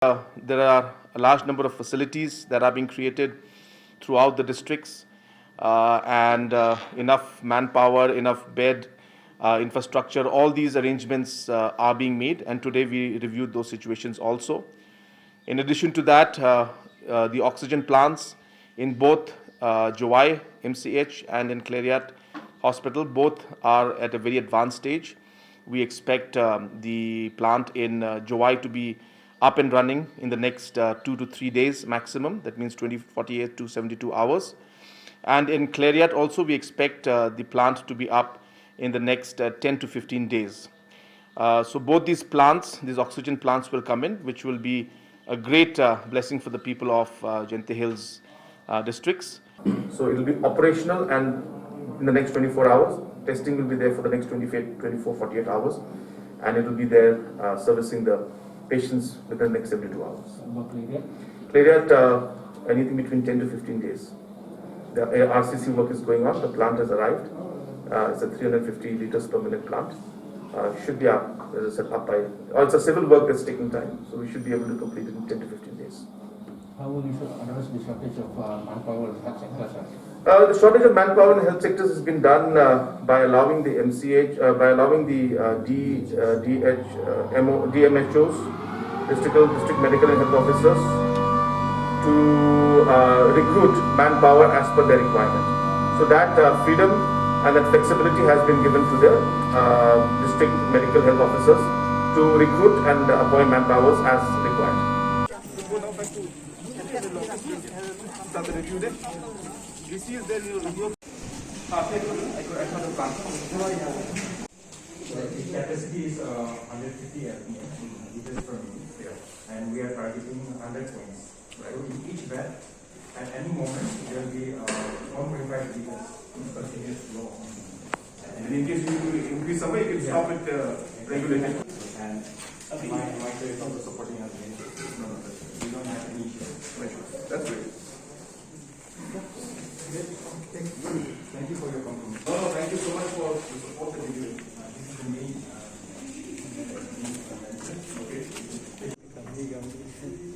There are a large number of facilities that are being created throughout the districts and enough manpower, enough bed, infrastructure, all these arrangements are being made, and today we reviewed those situations also. In addition to that, the oxygen plants in both Jowai MCH and in Khliehriat Hospital, both are at a very advanced stage. We expect the plant in Jowai to be up and running in the next 2 to 3 days maximum. That means 48 to 72 hours. And in Khliehriat also, we expect the plant to be up in the next 10 to 15 days. So both these plants, these oxygen plants will come in, which will be a great blessing for the people of Jente Hills districts. So it will be operational, and in the next 24 hours, testing will be there for the next 48 hours, and it will be there servicing the patients within the next 72 hours. Khliehriat, anything between 10 to 15 days. The RCC work is going on. The plant has arrived. It's a 350 liters per minute plant. Should be up, as I said, up by. It's a civil work that's taking time, so we should be able to complete it in 10 to 15 days. How will you address the shortage of manpower in the health sector? The shortage of manpower in the health sectors has been done by allowing the MCH, by allowing the DMHOs, district medical and health officers, to recruit manpower as per their requirement. So that freedom and that flexibility has been given to the district medical health officers to recruit and appoint manpowers as required. The capacity is 150 liters per minute, and we are targeting 100 points. So in each bed, at any moment, there will be 1.5 liters continuous flow. And in case you increase somewhere, you can stop it regulated. And my care is also supporting us. No, we don't have any issues. That's great. Thank you for your compliment. No, thank you so much for the support that you give. This is the main. Okay.